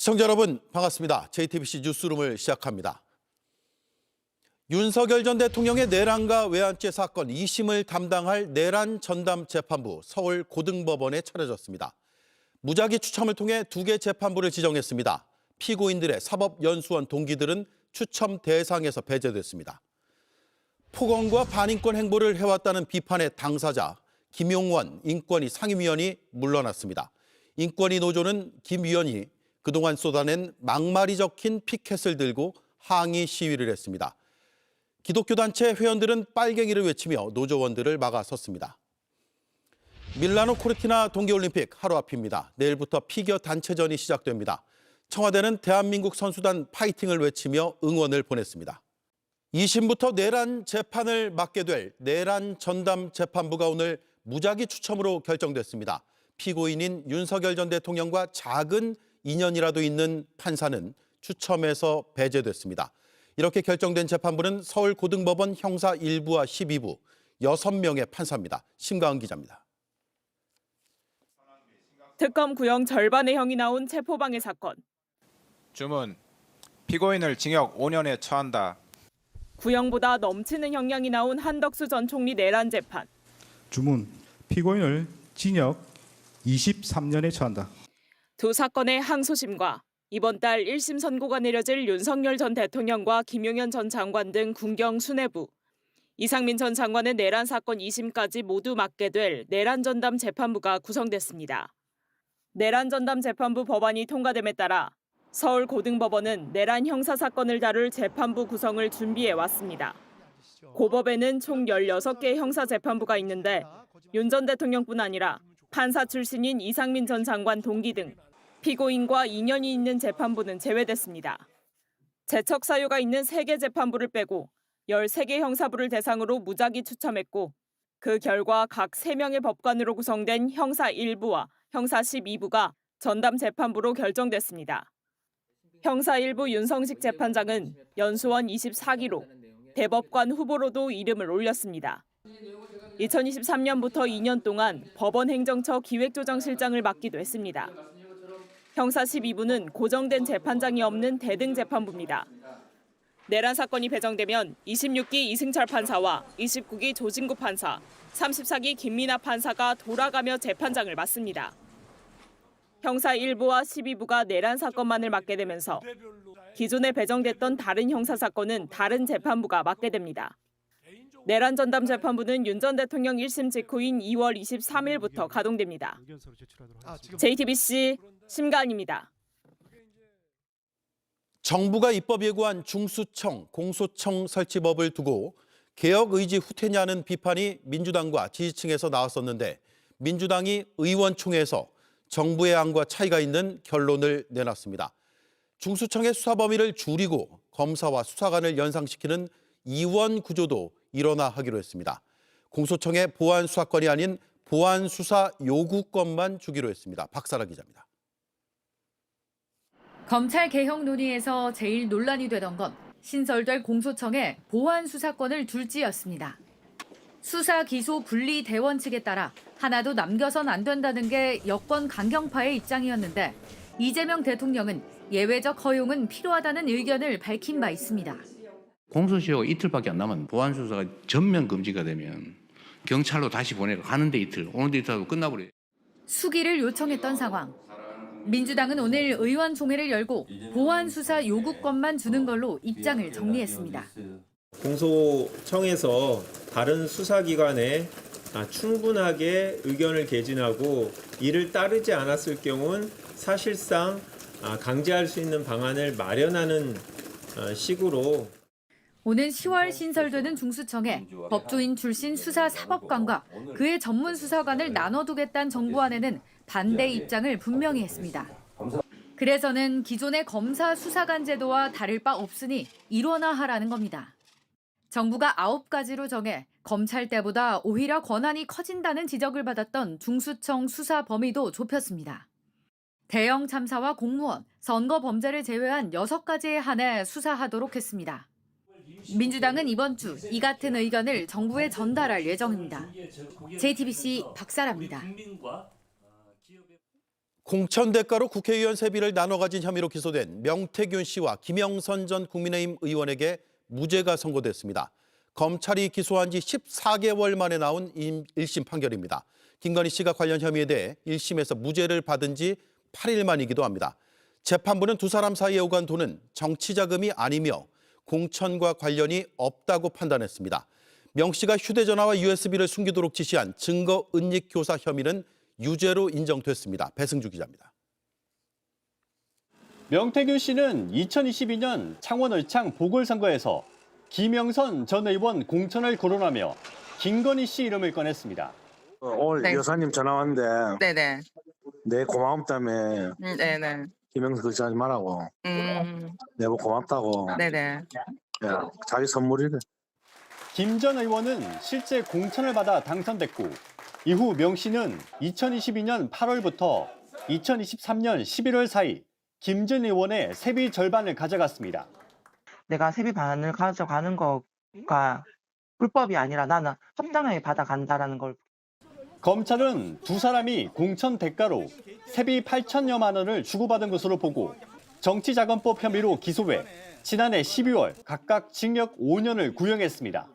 시청자 여러분 반갑습니다. JTBC 뉴스룸을 시작합니다. 윤석열 전 대통령의 내란과 외환죄 사건 2심을 담당할 내란 전담 재판부 서울 고등법원에 차려졌습니다. 무작위 추첨을 통해 2개 재판부를 지정했습니다. 피고인들의 사법연수원 동기들은 추첨 대상에서 배제됐습니다. 폭언과 반인권 행보를 해왔다는 비판의 당사자 김용원 인권위 상임위원이 물러났습니다. 인권위 노조는 김 위원이 그동안 쏟아낸 막말이 적힌 피켓을 들고 항의 시위를 했습니다. 기독교 단체 회원들은 빨갱이를 외치며 노조원들을 막아섰습니다. 밀라노 코르티나 동계올림픽 하루 앞입니다. 내일부터 피겨 단체전이 시작됩니다. 청와대는 대한민국 선수단 파이팅을 외치며 응원을 보냈습니다. 2심부터 내란 재판을 맡게 될 내란 전담 재판부가 오늘 무작위 추첨으로 결정됐습니다. 피고인인 윤석열 전 대통령과 작은 인연이라도 있는 판사는 추첨에서 배제됐습니다. 이렇게 결정된 재판부는 서울 고등법원 형사 1부와 12부 6명의 판사입니다. 심가은 기자입니다. 특검 구형 절반의 형이 나온 체포방해 사건. 주문, 피고인을 징역 5년에 처한다. 구형보다 넘치는 형량이 나온 한덕수 전 총리 내란 재판. 주문, 피고인을 징역 23년에 처한다. 두 사건의 항소심과 이번 달 1심 선고가 내려질 윤석열 전 대통령과 김용현 전 장관 등 군경 수뇌부, 이상민 전 장관의 내란 사건 2심까지 모두 맡게 될 내란 전담 재판부가 구성됐습니다. 내란 전담 재판부 법안이 통과됨에 따라 서울 고등법원은 내란 형사 사건을 다룰 재판부 구성을 준비해 왔습니다. 고법에는 총 16개 형사 재판부가 있는데 윤 전 대통령뿐 아니라 판사 출신인 이상민 전 장관 동기 등 피고인과 인연이 있는 재판부는 제외됐습니다. 재척 사유가 있는 3개 재판부를 빼고 13개 형사부를 대상으로 무작위 추첨했고 그 결과 각 3명의 법관으로 구성된 형사 1부와 형사 12부가 전담 재판부로 결정됐습니다. 형사 1부 윤성식 재판장은 연수원 24기로 대법관 후보로도 이름을 올렸습니다. 2023년부터 2년 동안 법원 행정처 기획조정실장을 맡기도 했습니다. 형사 12부는 고정된 재판장이 없는 대등 재판부입니다. 내란 사건이 배정되면 26기 이승철 판사와 29기 조진구 판사, 34기 김민하 판사가 돌아가며 재판장을 맡습니다. 형사 1부와 12부가 내란 사건만을 맡게 되면서 기존에 배정됐던 다른 형사 사건은 다른 재판부가 맡게 됩니다. 내란 전담 재판부는 윤 전 대통령 1심 직후인 2월 23일부터 가동됩니다. JTBC 심가은입니다. 정부가 입법 예고한 중수청, 공소청 설치법을 두고 개혁 의지 후퇴냐는 비판이 민주당과 지지층에서 나왔었는데 민주당이 의원총회에서 정부의 안과 차이가 있는 결론을 내놨습니다. 중수청의 수사 범위를 줄이고 검사와 수사관을 연상시키는 이원 구조도 일원화 하기로 했습니다. 공소청의 보안 수사권이 아닌 보안 수사 요구권만 주기로 했습니다. 박사라 기자입니다. 검찰 개혁 논의에서 제일 논란이 되던 건 신설될 공소청에 보안 수사권을 둘지였습니다. 수사 기소 분리 대원 측에 따라 하나도 남겨선 안 된다는 게 여권 강경파의 입장이었는데 이재명 대통령은 예외적 허용은 필요하다는 의견을 밝힌 바 있습니다. 공소시효가 이틀밖에 안 남았는데 보안 수사가 전면 금지가 되면 경찰로 다시 보내고 하는데 이틀, 오는데 이틀 하고 끝나버려요. 수기를 요청했던 상황. 민주당은 오늘 의원총회를 열고 보안 수사 요구권만 주는 걸로 입장을 정리했습니다. 공소청에서 다른 수사기관에 충분하게 의견을 개진하고 이를 따르지 않았을 경우는 사실상 강제할 수 있는 방안을 마련하는 식으로 오는 10월 신설되는 중수청에 법조인 출신 수사사법관과 그의 전문 수사관을 나눠두겠다는 정부안에는 반대 입장을 분명히 했습니다. 그래서는 기존의 검사 수사관 제도와 다를 바 없으니 일원화하라는 겁니다. 정부가 9가지로 정해 검찰 때보다 오히려 권한이 커진다는 지적을 받았던 중수청 수사 범위도 좁혔습니다. 대형 참사와 공무원, 선거 범죄를 제외한 6가지에 한해 수사하도록 했습니다. 민주당은 이번 주 이 같은 의견을 정부에 전달할 예정입니다. JTBC 박사라입니다. 공천 대가로 국회의원 세비를 나눠 가진 혐의로 기소된 명태균 씨와 김영선 전 국민의힘 의원에게 무죄가 선고됐습니다. 검찰이 기소한 지 14개월 만에 나온 1심 판결입니다. 김건희 씨가 관련 혐의에 대해 1심에서 무죄를 받은 지 8일 만이기도 합니다. 재판부는 두 사람 사이에 오간 돈은 정치 자금이 아니며 공천과 관련이 없다고 판단했습니다. 명 씨가 휴대전화와 USB를 숨기도록 지시한 증거 은닉 교사 혐의는 유죄로 인정됐습니다. 배승주 기자입니다. 명태균 씨는 2022년 창원 을창 보궐선거에서 김영선 전 의원 공천을 거론하며 김건희 씨 이름을 꺼냈습니다. 오늘 네. 여사님 전화 왔는데 네네. 내 고마움 때문에 네네. 김영선 그렇게 하지 말라고. 내가 고맙다고. 네네. 야, 자기 선물이래. 김 전 의원은 실제 공천을 받아 당선됐고 이후 명 씨는 2022년 8월부터 2023년 11월 사이 김 전 의원의 세비 절반을 가져갔습니다. 내가 세비 반을 가져가는 거가 불법이 아니라 나는 합당하게 받아간다라는 걸. 검찰은 두 사람이 공천 대가로 세비 8천여만 원을 주고받은 것으로 보고 정치자금법 혐의로 기소해 지난해 12월 각각 징역 5년을 구형했습니다.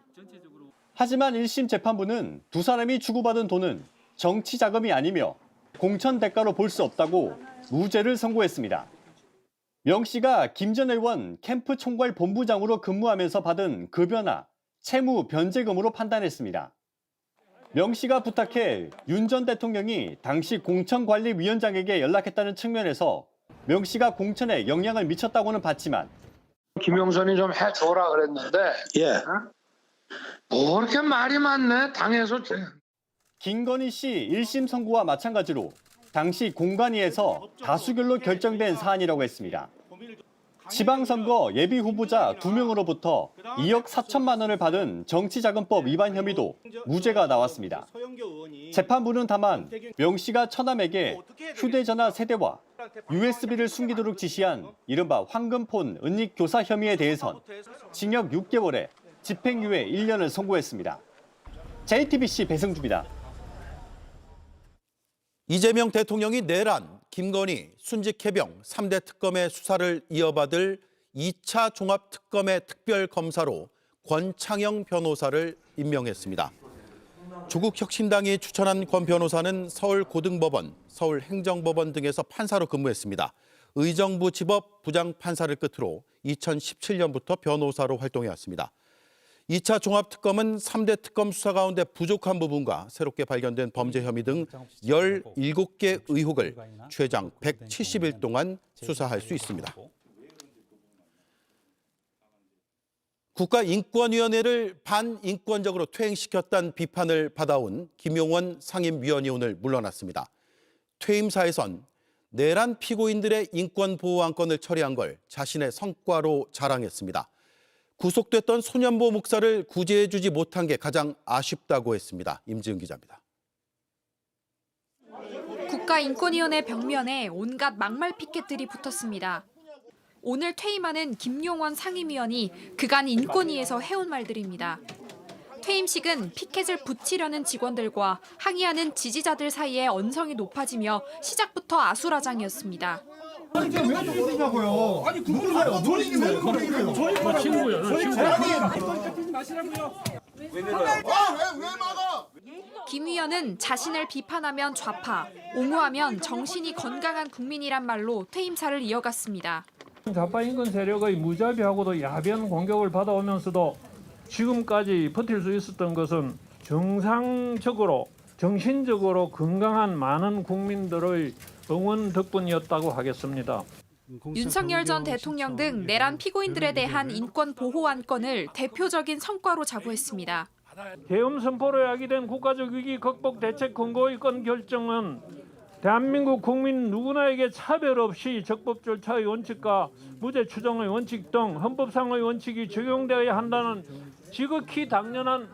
하지만 1심 재판부는 두 사람이 주고받은 돈은 정치자금이 아니며 공천 대가로 볼 수 없다고 무죄를 선고했습니다. 명 씨가 김 전 의원 캠프 총괄 본부장으로 근무하면서 받은 급여나 채무 변제금으로 판단했습니다. 명 씨가 부탁해 윤 전 대통령이 당시 공천관리위원장에게 연락했다는 측면에서 명 씨가 공천에 영향을 미쳤다고는 봤지만 김영선이 좀 해줘라 그랬는데 예. 뭐 이렇게 말이 많네 당에서. 김건희 씨 1심 선고와 마찬가지로 당시 공관위에서 다수결로 결정된 사안이라고 했습니다. 지방선거 예비후보자 2명으로부터 2억 4천만 원을 받은 정치자금법 위반 혐의도 무죄가 나왔습니다. 재판부는 다만 명 씨가 처남에게 휴대전화 세대와 USB를 숨기도록 지시한 이른바 황금폰 은닉 교사 혐의에 대해선 징역 6개월에 집행유예 1년을 선고했습니다. JTBC 배승주입니다. 이재명 대통령이 내란, 김건희, 순직해병 3대 특검의 수사를 이어받을 2차 종합특검의 특별검사로 권창영 변호사를 임명했습니다. 조국혁신당이 추천한 권 변호사는 서울고등법원, 서울행정법원 등에서 판사로 근무했습니다. 의정부 지법 부장판사를 끝으로 2017년부터 변호사로 활동해왔습니다. 2차 종합특검은 3대 특검 수사 가운데 부족한 부분과 새롭게 발견된 범죄 혐의 등 17개 의혹을 최장 170일 동안 수사할 수 있습니다. 국가인권위원회를 반인권적으로 퇴행시켰다는 비판을 받아온 김용원 상임위원이 오늘 물러났습니다. 퇴임사에선 내란 피고인들의 인권보호 안건을 처리한 걸 자신의 성과로 자랑했습니다. 구속됐던 소년보 목사를 구제해주지 못한 게 가장 아쉽다고 했습니다. 임지은 기자입니다. 국가인권위원회 벽면에 온갖 막말 피켓들이 붙었습니다. 오늘 퇴임하는 김용원 상임위원이 그간 인권위에서 해온 말들입니다. 퇴임식은 피켓을 붙이려는 직원들과 항의하는 지지자들 사이에 언성이 높아지며 시작부터 아수라장이었습니다. 아니 왜 죽이냐고요? 아니 누구세요? 본인이 왜 그러세요? 저희 친구요. 왜 막아? 김 위원은 자신을 비판하면 좌파, 옹호하면 정신이 건강한 국민이란 말로 퇴임사를 이어갔습니다. 좌파 인권 세력의 무자비하고도 야비한 공격을 받아오면서도 지금까지 버틸 수 있었던 것은 정상적으로, 정신적으로 건강한 많은 국민들의 응원 덕분이었다고 하겠습니다. 윤석열 전 대통령 등 내란 피고인들에 대한 인권 보호 안건을 대표적인 성과로 자부했습니다. 계엄 선포로 야기된 국가적 위기 극복 대책 권고의건 결정은 대한민국 국민 누구나에게 차별 없이 적법 절차의 원칙과 무죄 추정의 원칙 등 헌법상의 원칙이 적용되어야 한다는 지극히 당연한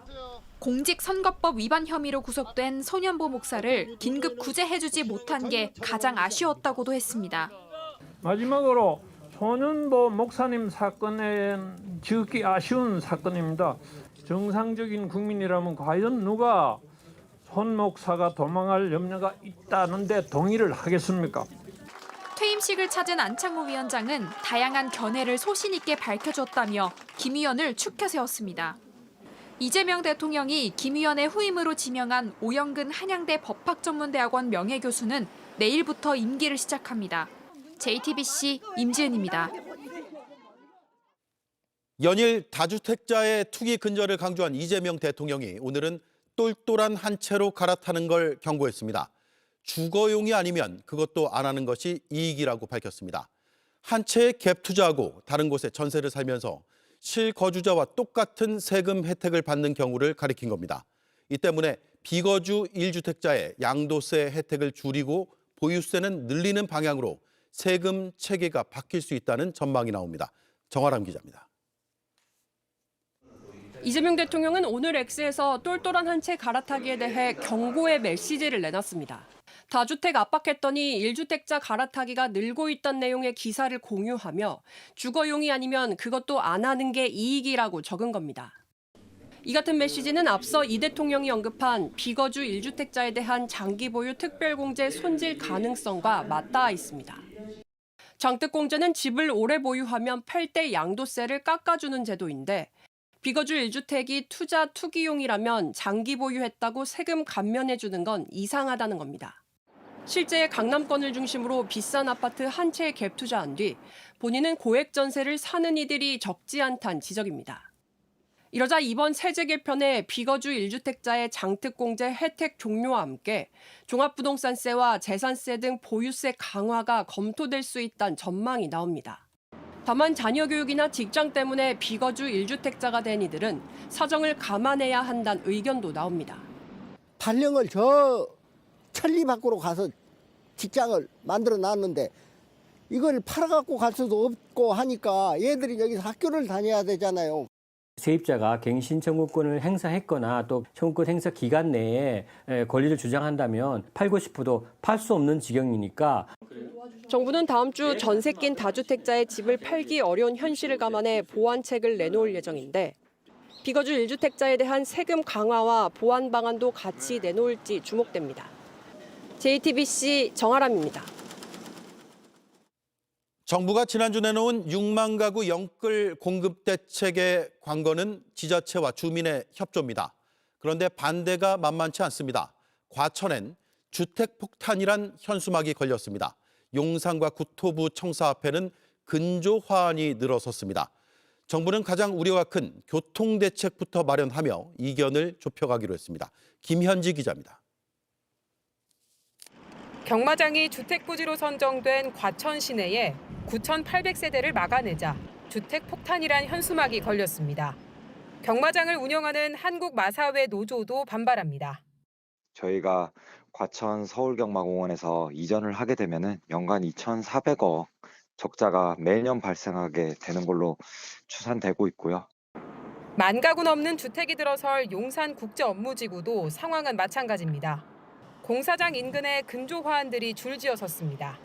공직선거법 위반 혐의로 구속된 소년보 목사를 긴급 구제해주지 못한 게 가장 아쉬웠다고도 했습니다. 마지막으로 소년보 목사님 사건은 지극히 아쉬운 사건입니다. 정상적인 국민이라면 과연 누가 손 목사가 도망할 염려가 있다는데 동의를 하겠습니까? 퇴임식을 찾은 안창호 위원장은 다양한 견해를 소신 있게 밝혀줬다며 김 의원을 축켜 세웠습니다. 이재명 대통령이 김 의원의 후임으로 지명한 오영근 한양대 법학전문대학원 명예교수는 내일부터 임기를 시작합니다. JTBC 임지은입니다. 연일 다주택자의 투기 근절을 강조한 이재명 대통령이 오늘은 똘똘한 한 채로 갈아타는 걸 경고했습니다. 주거용이 아니면 그것도 안 하는 것이 이익이라고 밝혔습니다. 한 채에 갭 투자하고 다른 곳에 전세를 살면서 실거주자와 똑같은 세금 혜택을 받는 경우를 가리킨 겁니다. 이 때문에 비거주 1주택자의 양도세 혜택을 줄이고 보유세는 늘리는 방향으로 세금 체계가 바뀔 수 있다는 전망이 나옵니다. 정아람 기자입니다. 이재명 대통령은 오늘 X에서 똘똘한 한 채 갈아타기에 대해 경고의 메시지를 내놨습니다. 다주택 압박했더니 1주택자 갈아타기가 늘고 있다는 내용의 기사를 공유하며 주거용이 아니면 그것도 안 하는 게 이익이라고 적은 겁니다. 이 같은 메시지는 앞서 이 대통령이 언급한 비거주 1주택자에 대한 장기 보유 특별공제 손질 가능성과 맞닿아 있습니다. 장특공제는 집을 오래 보유하면 팔 때 양도세를 깎아주는 제도인데 비거주 1주택이 투자 투기용이라면 장기 보유했다고 세금 감면해주는 건 이상하다는 겁니다. 실제 강남권을 중심으로 비싼 아파트 한 채에 갭 투자한 뒤 본인은 고액 전세를 사는 이들이 적지 않다는 지적입니다. 이러자 이번 세제 개편에 비거주 1주택자의 장특공제 혜택 종료와 함께 종합부동산세와 재산세 등 보유세 강화가 검토될 수 있다는 전망이 나옵니다. 다만 자녀 교육이나 직장 때문에 비거주 1주택자가 된 이들은 사정을 감안해야 한다는 의견도 나옵니다. 발령을 저 천리 밖으로 가서 직장을 만들어 놨는데 이걸 팔아갖고 갈 수도 없고 하니까 얘들이 여기서 학교를 다녀야 되잖아요. 세입자가 갱신 청구권을 행사했거나 또 청구권 행사 기간 내에 권리를 주장한다면 팔고 싶어도 팔 수 없는 지경이니까 정부는 다음 주 전세 낀 다주택자의 집을 팔기 어려운 현실을 감안해 보완책을 내놓을 예정인데 비거주 1주택자에 대한 세금 강화와 보완 방안도 같이 내놓을지 주목됩니다. JTBC 정아람입니다. 정부가 지난주 내놓은 6만 가구 영끌 공급 대책의 관건은 지자체와 주민의 협조입니다. 그런데 반대가 만만치 않습니다. 과천엔 주택 폭탄이란 현수막이 걸렸습니다. 용산과 국토부 청사 앞에는 근조 화환이 늘어섰습니다. 정부는 가장 우려가 큰 교통대책부터 마련하며 이견을 좁혀가기로 했습니다. 김현지 기자입니다. 경마장이 주택부지로 선정된 과천 시내에 9,800세대를 막아내자 주택 폭탄이란 현수막이 걸렸습니다. 경마장을 운영하는 한국마사회 노조도 반발합니다. 저희가 과천 서울경마공원에서 이전을 하게 되면은 연간 2,400억 적자가 매년 발생하게 되는 걸로 추산되고 있고요. 10,000 가구 넘는 주택이 들어설 용산국제업무지구도 상황은 마찬가지입니다. 공사장 인근에 근조 화환들이 줄지어 섰습니다.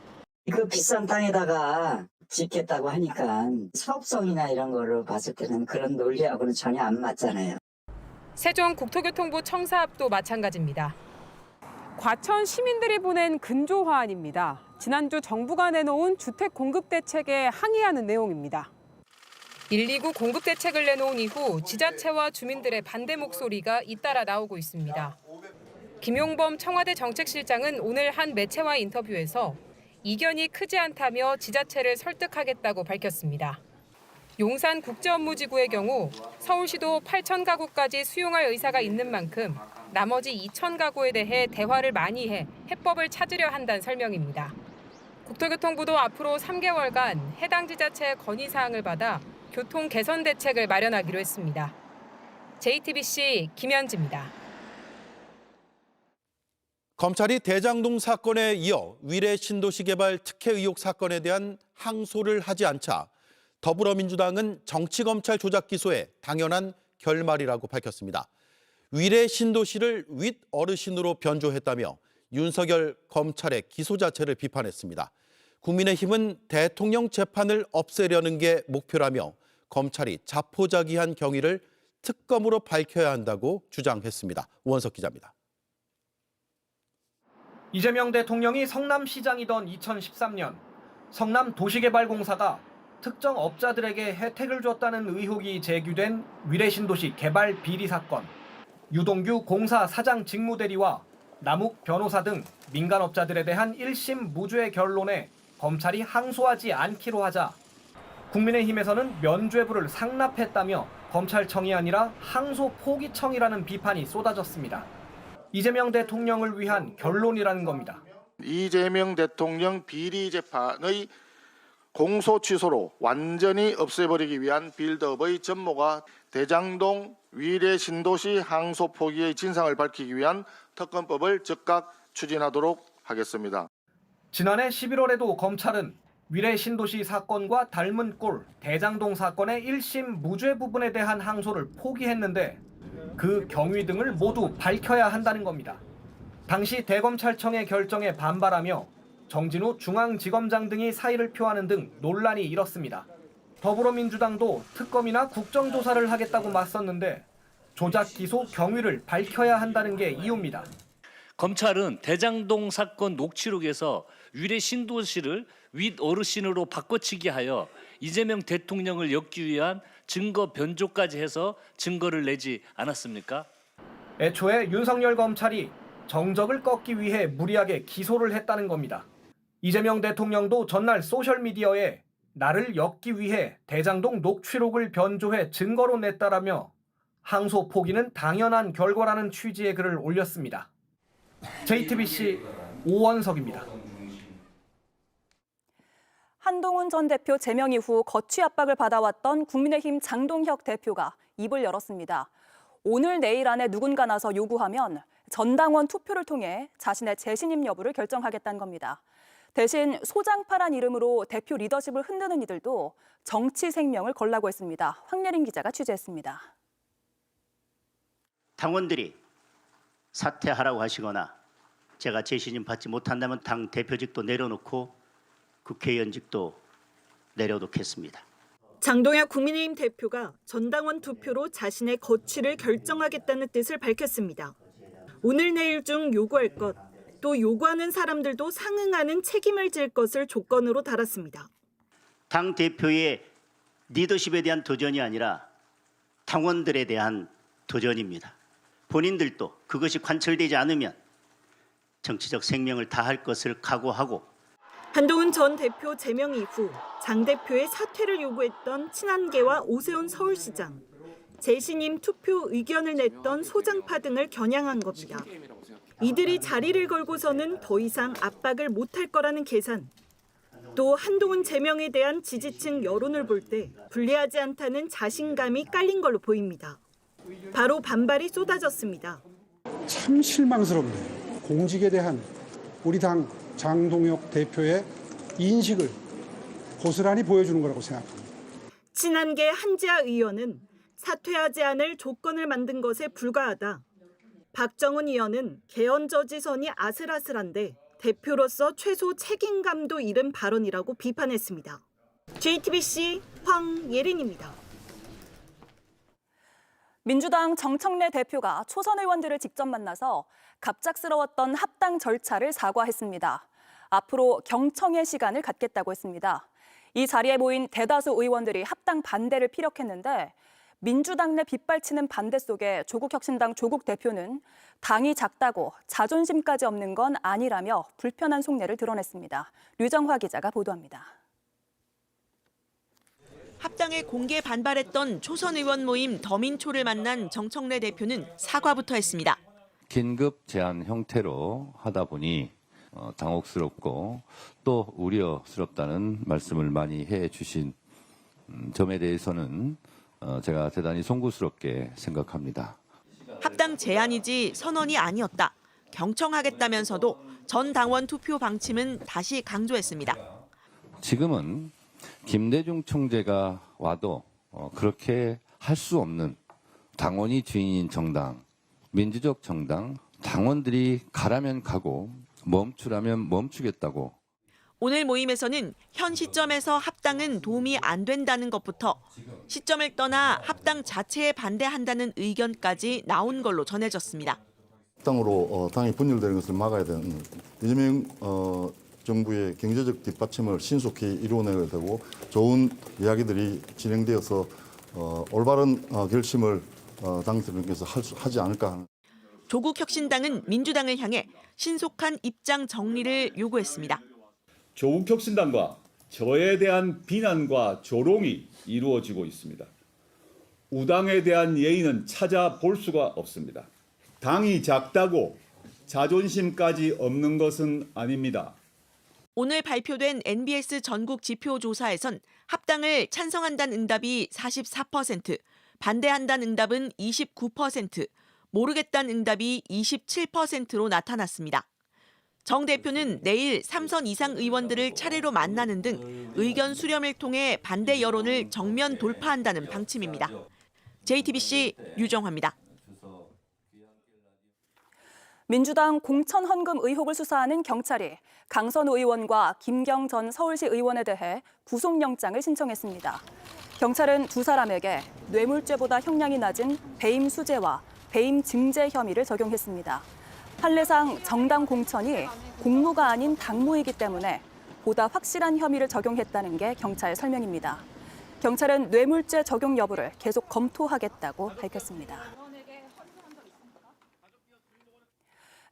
그 비싼 땅에다가 짓겠다고 하니까 사업성이나 이런 거를 봤을 때는 그런 논리하고는 전혀 안 맞잖아요. 세종 국토교통부 청사 앞도 마찬가지입니다. 과천 시민들이 보낸 근조 화환입니다. 지난주 정부가 내놓은 주택 공급 대책에 항의하는 내용입니다. 129 공급 대책을 내놓은 이후 지자체와 주민들의 반대 목소리가 잇따라 나오고 있습니다. 김용범 청와대 정책실장은 오늘 한 매체와 인터뷰에서 이견이 크지 않다며 지자체를 설득하겠다고 밝혔습니다. 용산 국제업무지구의 경우 서울시도 8,000 가구까지 수용할 의사가 있는 만큼 나머지 2,000 가구에 대해 대화를 많이 해 해법을 찾으려 한다는 설명입니다. 국토교통부도 앞으로 3개월간 해당 지자체의 건의사항을 받아 교통 개선 대책을 마련하기로 했습니다. JTBC 김현지입니다. 검찰이 대장동 사건에 이어 위례 신도시 개발 특혜 의혹 사건에 대한 항소를 하지 않자 더불어민주당은 정치검찰 조작 기소에 당연한 결말이라고 밝혔습니다. 위례 신도시를 윗 어르신으로 변조했다며 윤석열 검찰의 기소 자체를 비판했습니다. 국민의힘은 대통령 재판을 없애려는 게 목표라며 검찰이 자포자기한 경위를 특검으로 밝혀야 한다고 주장했습니다. 우원석 기자입니다. 이재명 대통령이 성남시장이던 2013년 성남 도시개발공사가 특정 업자들에게 혜택을 줬다는 의혹이 제기된 위례신도시 개발 비리 사건. 유동규 공사 사장 직무대리와 남욱 변호사 등 민간업자들에 대한 1심 무죄 결론에 검찰이 항소하지 않기로 하자 국민의힘에서는 면죄부를 상납했다며 검찰청이 아니라 항소 포기청이라는 비판이 쏟아졌습니다. 이재명 대통령을 위한 결론이라는 겁니다. 이재명 대통령 비리 재판의 공소 취소로 완전히 없애버리기 위한 빌드업의 전모가 대장동 위례 신도시 항소 포기의 진상을 밝히기 위한 특검법을 즉각 추진하도록 하겠습니다. 지난해 11월에도 검찰은 위례 신도시 사건과 닮은 꼴 대장동 사건의 1심 무죄 부분에 대한 항소를 포기했는데 그 경위 등을 모두 밝혀야 한다는 겁니다. 당시 대검찰청의 결정에 반발하며 정진우 중앙지검장 등이 사의를 표하는 등 논란이 일었습니다. 더불어민주당도 특검이나 국정조사를 하겠다고 맞섰는데 조작 기소 경위를 밝혀야 한다는 게 이유입니다. 검찰은 대장동 사건 녹취록에서 위례 신도시를 윗 어르신으로 바꿔치기 하여 이재명 대통령을 엮기 위한 증거 변조까지 해서 증거를 내지 않았습니까? 애초에 윤석열 검찰이 정적을 꺾기 위해 무리하게 기소를 했다는 겁니다. 이재명 대통령도 전날 소셜미디어에 나를 엮기 위해 대장동 녹취록을 변조해 증거로 냈다라며 항소 포기는 당연한 결과라는 취지의 글을 올렸습니다. JTBC 오원석입니다. 한동훈 전 대표 제명 이후 거취 압박을 받아왔던 국민의힘 장동혁 대표가 입을 열었습니다. 오늘 내일 안에 누군가 나서 요구하면 전당원 투표를 통해 자신의 재신임 여부를 결정하겠다는 겁니다. 대신 소장파란 이름으로 대표 리더십을 흔드는 이들도 정치 생명을 걸라고 했습니다. 황예린 기자가 취재했습니다. 당원들이 사퇴하라고 하시거나 제가 재신임 받지 못한다면 당 대표직도 내려놓고 국회의원직도 내려놓겠습니다. 장동혁 국민의힘 대표가 전당원 투표로 자신의 거취를 결정하겠다는 뜻을 밝혔습니다. 오늘 내일 중 요구할 것, 또 요구하는 사람들도 상응하는 책임을 질 것을 조건으로 달았습니다. 당 대표의 리더십에 대한 도전이 아니라 당원들에 대한 도전입니다. 본인들도 그것이 관철되지 않으면 정치적 생명을 다할 것을 각오하고 한동훈 전 대표 제명 이후 장 대표의 사퇴를 요구했던 친한계와 오세훈 서울시장, 재신임 투표 의견을 냈던 소장파 등을 겨냥한 겁니다. 이들이 자리를 걸고서는 더 이상 압박을 못할 거라는 계산, 또 한동훈 제명에 대한 지지층 여론을 볼 때 불리하지 않다는 자신감이 깔린 걸로 보입니다. 바로 반발이 쏟아졌습니다. 참 실망스럽네요. 공직에 대한 우리 당 장동혁 대표의 인식을 고스란히 보여주는 거라고 생각합니다. 친한계 한지아 의원은 사퇴하지 않을 조건을 만든 것에 불과하다. 박정훈 의원은 개헌 저지선이 아슬아슬한데 대표로서 최소 책임감도 잃은 발언이라고 비판했습니다. JTBC 황예린입니다. 민주당 정청래 대표가 초선 의원들을 직접 만나서 갑작스러웠던 합당 절차를 사과했습니다. 앞으로 경청의 시간을 갖겠다고 했습니다. 이 자리에 모인 대다수 의원들이 합당 반대를 피력했는데 민주당 내 빗발치는 반대 속에 조국혁신당 조국 대표는 당이 작다고 자존심까지 없는 건 아니라며 불편한 속내를 드러냈습니다. 류정화 기자가 보도합니다. 합당에 공개 반발했던 초선 의원 모임 더민초를 만난 정청래 대표는 사과부터 했습니다. 긴급 제안 형태로 하다 보니 당혹스럽고 또 우려스럽다는 말씀을 많이 해주신 점에 대해서는 제가 대단히 송구스럽게 생각합니다. 합당 제안이지 선언이 아니었다. 경청하겠다면서도 전 당원 투표 방침은 다시 강조했습니다. 지금은 김대중 총재가 와도 그렇게 할 수 없는 당원이 주인인 정당, 민주적 정당, 당원들이 가라면 가고 멈추라면 멈추겠다고. 오늘 모임에서는 현 시점에서 합당은 도움이 안 된다는 것부터 시점을 떠나 합당 자체에 반대한다는 의견까지 나온 걸로 전해졌습니다. 당으로 당이 분열되는 것을 막아야 되는 이재명 정부의 경제적 뒷받침을 신속히 이루어내야 되고 좋은 이야기들이 진행되어서 올바른 결심을 당 대표께서 하지 않을까. 조국 혁신당은 민주당을 향해 신속한 입장 정리를 요구했습니다. 조국 혁신당과 저에 대한 비난과 조롱이 이루어지고 있습니다. 우당에 대한 예의는 찾아볼 수가 없습니다. 당이 작다고 자존심까지 없는 것은 아닙니다. 오늘 발표된 NBS 전국 지표 조사에선 합당을 찬성한다는 응답이 44%, 반대한다는 응답은 29%, 모르겠다는 응답이 27%로 나타났습니다. 정 대표는 내일 3선 이상 의원들을 차례로 만나는 등 의견 수렴을 통해 반대 여론을 정면 돌파한다는 방침입니다. JTBC 유정화입니다. 민주당 공천 헌금 의혹을 수사하는 경찰이 강선우 의원과 김경 전 서울시 의원에 대해 구속영장을 신청했습니다. 경찰은 두 사람에게 뇌물죄보다 형량이 낮은 배임 수재와 배임 증제 혐의를 적용했습니다. 판례상 정당 공천이 공무가 아닌 당무이기 때문에 보다 확실한 혐의를 적용했다는 게 경찰 설명입니다. 경찰은 뇌물죄 적용 여부를 계속 검토하겠다고 밝혔습니다.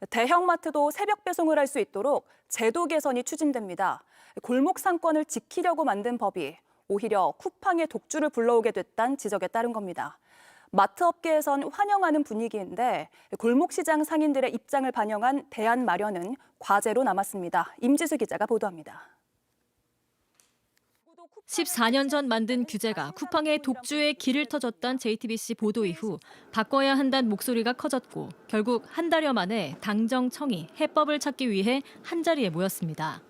대형마트도 새벽 배송을 할 수 있도록 제도 개선이 추진됩니다. 골목 상권을 지키려고 만든 법이 오히려 쿠팡의 독주를 불러오게 됐다는 지적에 따른 겁니다. 마트 업계에선 환영하는 분위기인데 골목시장 상인들의 입장을 반영한 대안 마련은 과제로 남았습니다. 임지수 기자가 보도합니다. 14년 전 만든 규제가 쿠팡의 독주에 길을 터줬던 JTBC 보도 이후 바꿔야 한다는 목소리가 커졌고 결국 한 달여 만에 당정청이 해법을 찾기 위해 한자리에 모였습니다.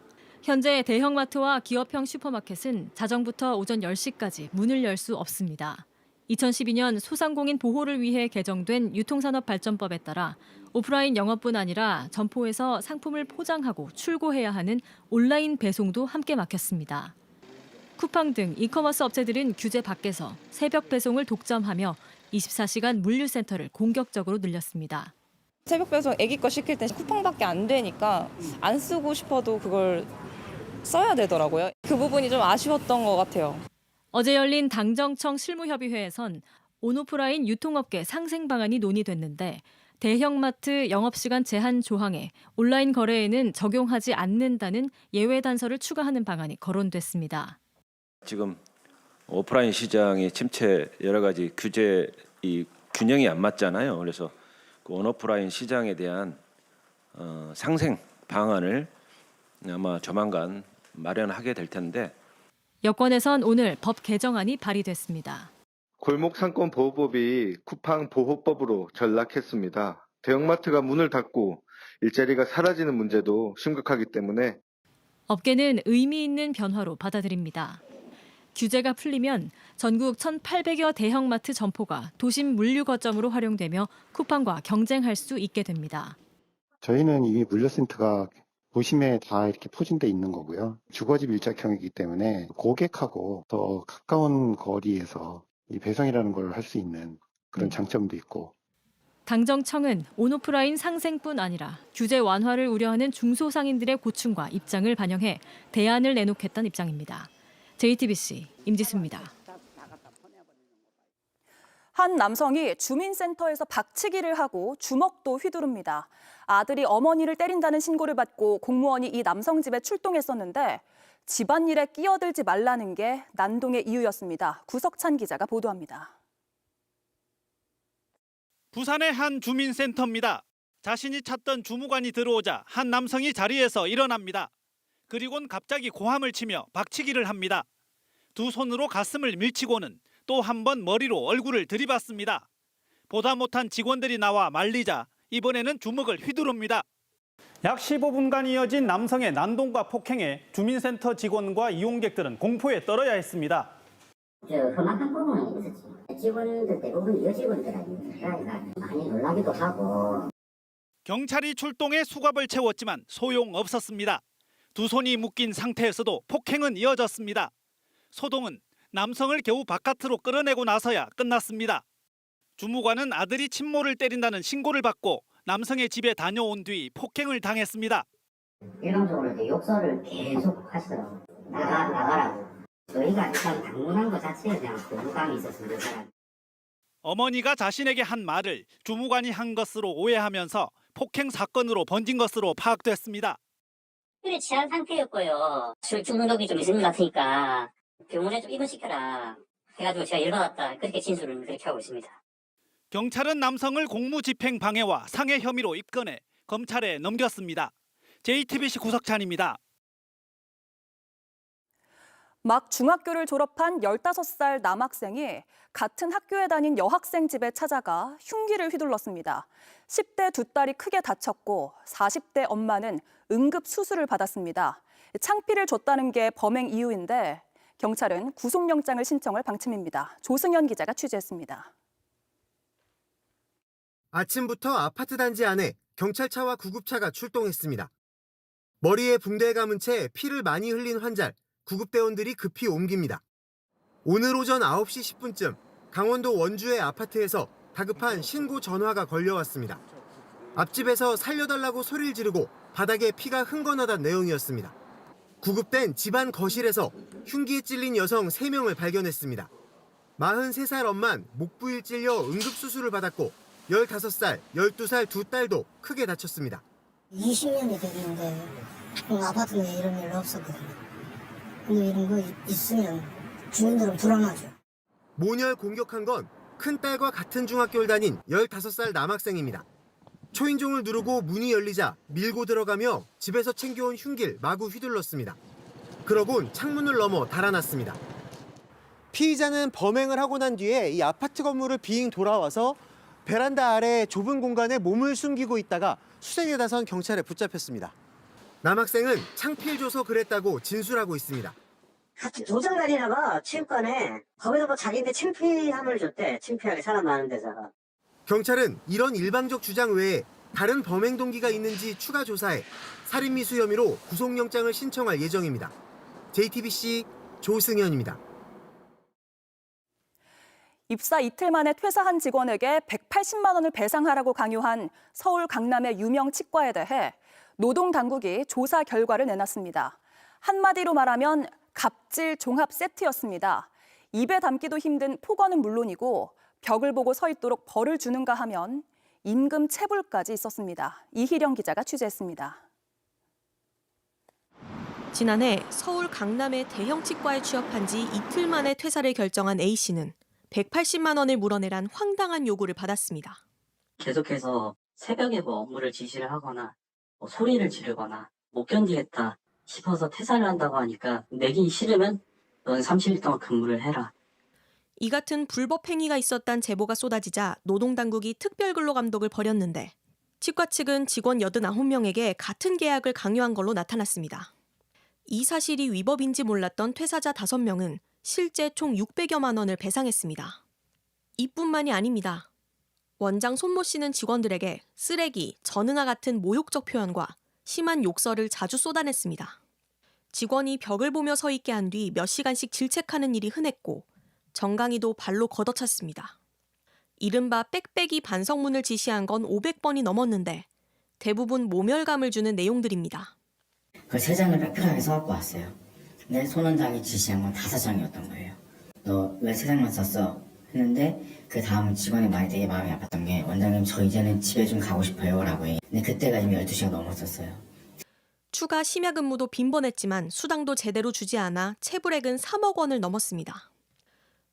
현재 대형마트와 기업형 슈퍼마켓은 자정부터 오전 10시까지 문을 열 수 없습니다. 2012년 소상공인 보호를 위해 개정된 유통산업발전법에 따라 오프라인 영업뿐 아니라 점포에서 상품을 포장하고 출고해야 하는 온라인 배송도 함께 막혔습니다. 쿠팡 등 이커머스 업체들은 규제 밖에서 새벽 배송을 독점하며 24시간 물류센터를 공격적으로 늘렸습니다. 새벽 배송 애기 거 시킬 때 쿠팡밖에 안 되니까 안 쓰고 싶어도 그걸 써야 되더라고요. 그 부분이 좀 아쉬웠던 것 같아요. 어제 열린 당정청 실무협의회에선 온오프라인 유통업계 상생 방안이 논의됐는데 대형마트 영업시간 제한 조항에 온라인 거래에는 적용하지 않는다는 예외 단서를 추가하는 방안이 거론됐습니다. 지금 오프라인 시장의 침체 여러 가지 규제 이 균형이 안 맞잖아요. 그래서 그 온오프라인 시장에 대한 상생 방안을 아마 조만간 마련하게 될 텐데 여권에선 오늘 법 개정안이 발의됐습니다. 골목상권보호법이 쿠팡 보호법으로 전락했습니다. 대형마트가 문을 닫고 일자리가 사라지는 문제도 심각하기 때문에 업계는 의미 있는 변화로 받아들입니다. 규제가 풀리면 전국 1,800여 대형마트 점포가 도심 물류 거점으로 활용되며 쿠팡과 경쟁할 수 있게 됩니다. 저희는 이미 물류센터가 도심에 다 이렇게 포진돼 있는 거고요. 주거지 밀착형이기 때문에 고객하고 더 가까운 거리에서 이 배송이라는 걸 할 수 있는 그런 장점도 있고. 당정청은 온오프라인 상생뿐 아니라 규제 완화를 우려하는 중소상인들의 고충과 입장을 반영해 대안을 내놓겠다는 입장입니다. JTBC 임지수입니다. 한 남성이 주민센터에서 박치기를 하고 주먹도 휘두릅니다. 아들이 어머니를 때린다는 신고를 받고 공무원이 이 남성 집에 출동했었는데 집안일에 끼어들지 말라는 게 난동의 이유였습니다. 구석찬 기자가 보도합니다. 부산의 한 주민센터입니다. 자신이 찾던 주무관이 들어오자 한 남성이 자리에서 일어납니다. 그리고는 갑자기 고함을 치며 박치기를 합니다. 두 손으로 가슴을 밀치고는 또 한 번 머리로 얼굴을 들이받습니다. 보다 못한 직원들이 나와 말리자 이번에는 주먹을 휘두릅니다. 약 15분간 이어진 남성의 난동과 폭행에 주민센터 직원과 이용객들은 공포에 떨어야 했습니다. 험악한 부분이 있었지. 직원들 대부분 여직원들 아니니까 많이 놀라기도 하고. 경찰이 출동해 수갑을 채웠지만 소용없었습니다. 두 손이 묶인 상태에서도 폭행은 이어졌습니다. 소동은 남성을 겨우 바깥으로 끌어내고 나서야 끝났습니다. 주무관은 아들이 친모를 때린다는 신고를 받고 남성의 집에 다녀온 뒤 폭행을 당했습니다. 일방적으로 이렇게 욕설을 계속 하시더라고요. 나가라고. 저희가 일단 방문한 것 자체에 대한 거부감이 있었습니다. 그 사람. 어머니가 자신에게 한 말을 주무관이 한 것으로 오해하면서 폭행 사건으로 번진 것으로 파악됐습니다. 술에 취한 상태였고요. 술 중독이 좀 있는 것 같으니까 병원에 좀 입원시켜라 해가지고 제가 열받았다. 그렇게 진술을 그렇게 하고 있습니다. 경찰은 남성을 공무집행 방해와 상해 혐의로 입건해 검찰에 넘겼습니다. JTBC 구석찬입니다. 막 중학교를 졸업한 15살 남학생이 같은 학교에 다닌 여학생 집에 찾아가 흉기를 휘둘렀습니다. 10대 두 딸이 크게 다쳤고 40대 엄마는 응급 수술을 받았습니다. 창피를 줬다는 게 범행 이유인데 경찰은 구속영장을 신청할 방침입니다. 조승현 기자가 취재했습니다. 아침부터 아파트 단지 안에 경찰차와 구급차가 출동했습니다. 머리에 붕대에 감은 채 피를 많이 흘린 환자를 구급대원들이 급히 옮깁니다. 오늘 오전 9시 10분쯤 강원도 원주의 아파트에서 다급한 신고 전화가 걸려왔습니다. 앞집에서 살려달라고 소리를 지르고 바닥에 피가 흥건하다는 내용이었습니다. 구급된 집안 거실에서 흉기에 찔린 여성 3명을 발견했습니다. 43살 엄만 목 부위를 찔려 응급수술을 받았고 15살, 12살 두 딸도 크게 다쳤습니다. 20년이 되겠는데 아파트 내에 이런 일 없었거든요. 근데 이런 거 있으면 주민들은 불안하죠. 모녀를 공격한 건 큰딸과 같은 중학교를 다닌 15살 남학생입니다. 초인종을 누르고 문이 열리자 밀고 들어가며 집에서 챙겨온 흉기를 마구 휘둘렀습니다. 그러곤 창문을 넘어 달아났습니다. 피의자는 범행을 하고 난 뒤에 이 아파트 건물을 비행 돌아와서 베란다 아래 좁은 공간에 몸을 숨기고 있다가 수색에 나선 경찰에 붙잡혔습니다. 남학생은 창피를 줘서 그랬다고 진술하고 있습니다. 같은 도장날이나 봐, 체육관에. 거기서 뭐 자기한테 창피함을 줬대. 창피하게 사람 많은 데서. 경찰은 이런 일방적 주장 외에 다른 범행 동기가 있는지 추가 조사해 살인미수 혐의로 구속영장을 신청할 예정입니다. JTBC 조승현입니다. 입사 이틀 만에 퇴사한 직원에게 180만 원을 배상하라고 강요한 서울 강남의 유명 치과에 대해 노동당국이 조사 결과를 내놨습니다. 한마디로 말하면 갑질 종합 세트였습니다. 입에 담기도 힘든 폭언은 물론이고 벽을 보고 서 있도록 벌을 주는가 하면 임금 체불까지 있었습니다. 이희령 기자가 취재했습니다. 지난해 서울 강남의 대형 치과에 취업한 지 이틀 만에 퇴사를 결정한 A씨는 180만 원을 물어내란 황당한 요구를 받았습니다. 계속해서 새벽에 뭐 업무를 지시를 하거나 뭐 소리를 지르거나 못 견디겠다 싶어서 퇴사를 한다고 하니까 내기 싫으면 넌 30일 동안 근무를 해라. 이 같은 불법 행위가 있었다는 제보가 쏟아지자 노동당국이 특별근로감독을 벌였는데 치과 측은 직원 89명에게 같은 계약을 강요한 걸로 나타났습니다. 이 사실이 위법인지 몰랐던 퇴사자 5명은 실제 총 600여만 원을 배상했습니다. 이뿐만이 아닙니다. 원장 손모 씨는 직원들에게 쓰레기, 전응아 같은 모욕적 표현과 심한 욕설을 자주 쏟아냈습니다. 직원이 벽을 보며 서 있게 한 뒤 몇 시간씩 질책하는 일이 흔했고 정강이도 발로 걷어찼습니다. 이른바 빽빽이 반성문을 지시한 건 500번이 넘었는데 대부분 모멸감을 주는 내용들입니다. 그 3장을 빽빽하게 써갖고 왔어요. 근데 손 원장이 지시한 건 5장이었던 거예요. 너 왜 3장만 썼어? 했는데 그 다음 직원의 말이 되게 마음이 아팠던 게 원장님 저 이제는 집에 좀 가고 싶어요 라고 해. 근데 그때가 이미 12시가 넘었었어요. 추가 심야 근무도 빈번했지만 수당도 제대로 주지 않아 체불액은 3억 원을 넘었습니다.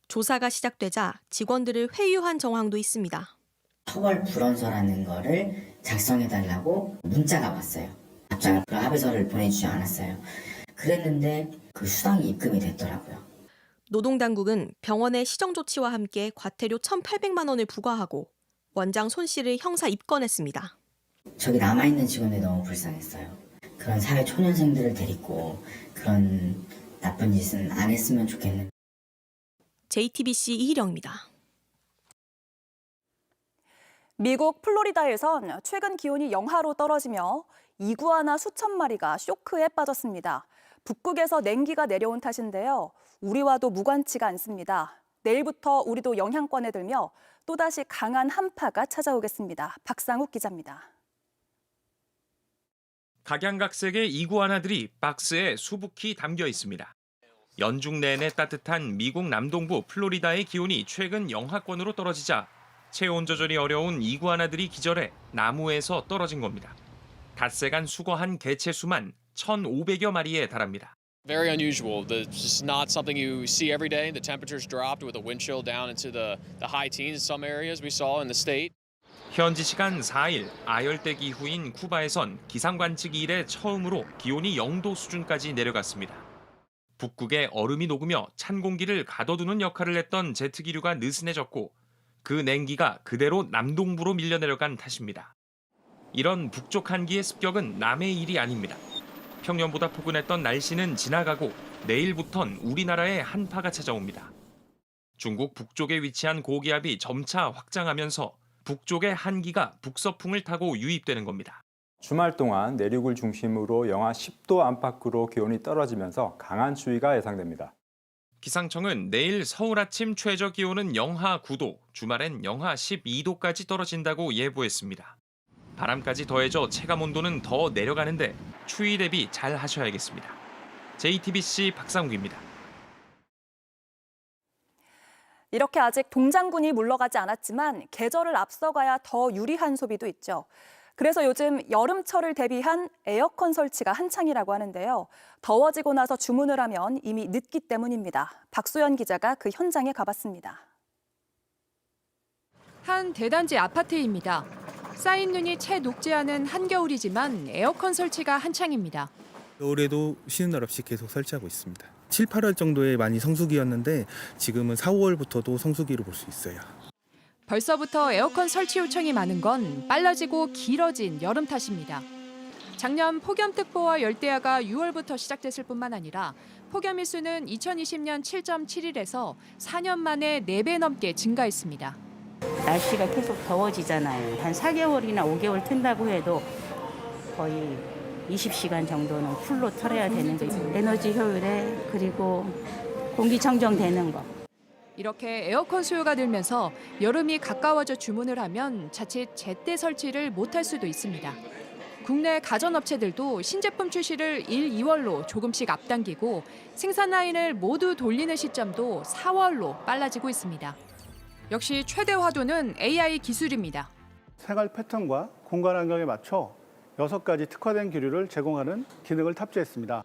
조사가 시작되자 직원들을 회유한 정황도 있습니다. 처벌 불원서라는 거를 작성해달라고 문자가 왔어요. 답장을 합의서를 보내주지 않았어요. 그랬는데 그 수당이 입금이 됐더라고요. 노동당국은 병원의 시정조치와 함께 과태료 1,800만 원을 부과하고 원장 손 씨를 형사 입건했습니다. 저기 남아있는 직원들이 너무 불쌍했어요. 그런 사회 초년생들을 데리고 그런 나쁜 짓은 안 했으면 좋겠는. JTBC 이희령입니다. 미국 플로리다에선 최근 기온이 영하로 떨어지며 이구아나 수천 마리가 쇼크에 빠졌습니다. 북극에서 냉기가 내려온 탓인데요. 우리와도 무관치가 않습니다. 내일부터 우리도 영향권에 들며 또다시 강한 한파가 찾아오겠습니다. 박상욱 기자입니다. 각양각색의 이구아나들이 박스에 수북히 담겨 있습니다. 연중 내내 따뜻한 미국 남동부 플로리다의 기온이 최근 영하권으로 떨어지자 체온 조절이 어려운 이구아나들이 기절해 나무에서 떨어진 겁니다. 닷새간 수거한 개체 수만 1,500여 마리에 달합니다. Very unusual. This is not something you see every day. The temperatures dropped with a wind chill down into the high teens in some areas we saw in the state. 현지 시간 4일 아열대 기후인 쿠바에선 기상 관측 이래 처음으로 기온이 0도 수준까지 내려갔습니다. 북극에 얼음이 녹으며 찬 공기를 가둬두는 역할을 했던 제트기류가 느슨해졌고 그 냉기가 그대로 남동부로 밀려 내려간 탓입니다. 이런 북쪽 한기의 습격은 남의 일이 아닙니다. 평년보다 포근했던 날씨는 지나가고 내일부턴 우리나라에 한파가 찾아옵니다. 중국 북쪽에 위치한 고기압이 점차 확장하면서 북쪽의 한기가 북서풍을 타고 유입되는 겁니다. 주말 동안 내륙을 중심으로 영하 10도 안팎으로 기온이 떨어지면서 강한 추위가 예상됩니다. 기상청은 내일 서울 아침 최저 기온은 영하 9도, 주말엔 영하 12도까지 떨어진다고 예보했습니다. 바람까지 더해져 체감 온도는 더 내려가는데 추위 대비 잘 하셔야겠습니다. JTBC 박상욱입니다. 이렇게 아직 동장군이 물러가지 않았지만 계절을 앞서가야 더 유리한 소비도 있죠. 그래서 요즘 여름철을 대비한 에어컨 설치가 한창이라고 하는데요. 더워지고 나서 주문을 하면 이미 늦기 때문입니다. 박소연 기자가 그 현장에 가봤습니다. 한 대단지 아파트입니다. 쌓인 눈이 채 녹지 않은 한겨울이지만 에어컨 설치가 한창입니다. 올해도 쉬는 날 없이 계속 설치하고 있습니다. 7, 8월 정도에 많이 성수기였는데 지금은 4, 5월부터도 성수기로 볼 수 있어요. 벌써부터 에어컨 설치 요청이 많은 건 빨라지고 길어진 여름 탓입니다. 작년 폭염특보와 열대야가 6월부터 시작됐을 뿐만 아니라 폭염 일수는 2020년 7.7일에서 4년 만에 4배 넘게 증가했습니다. 날씨가 계속 더워지잖아요. 한 4개월이나 5개월 튼다고 해도 거의 20시간 정도는 풀로 털어야 되는 거죠. 에너지 효율에 그리고 공기청정 되는 거. 이렇게 에어컨 수요가 늘면서 여름이 가까워져 주문을 하면 자칫 제때 설치를 못할 수도 있습니다. 국내 가전업체들도 신제품 출시를 1, 2월로 조금씩 앞당기고 생산 라인을 모두 돌리는 시점도 4월로 빨라지고 있습니다. 역시 최대 화두는 AI 기술입니다. 생활 패턴과 공간 환경에 맞춰 6가지 특화된 기류를 제공하는 기능을 탑재했습니다.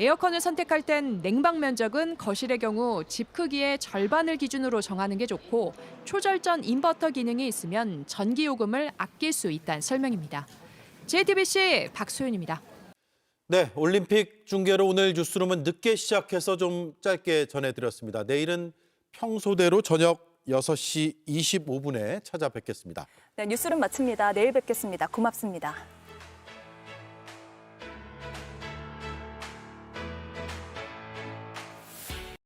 에어컨을 선택할 땐 냉방 면적은 거실의 경우 집 크기의 절반을 기준으로 정하는 게 좋고 초절전 인버터 기능이 있으면 전기요금을 아낄 수 있다는 설명입니다. JTBC 박소연입니다. 네, 올림픽 중계로 오늘 뉴스룸은 늦게 시작해서 좀 짧게 전해드렸습니다. 내일은 평소대로 저녁 6시 25분에 찾아뵙겠습니다. 네, 뉴스룸 마칩니다. 내일 뵙겠습니다. 고맙습니다.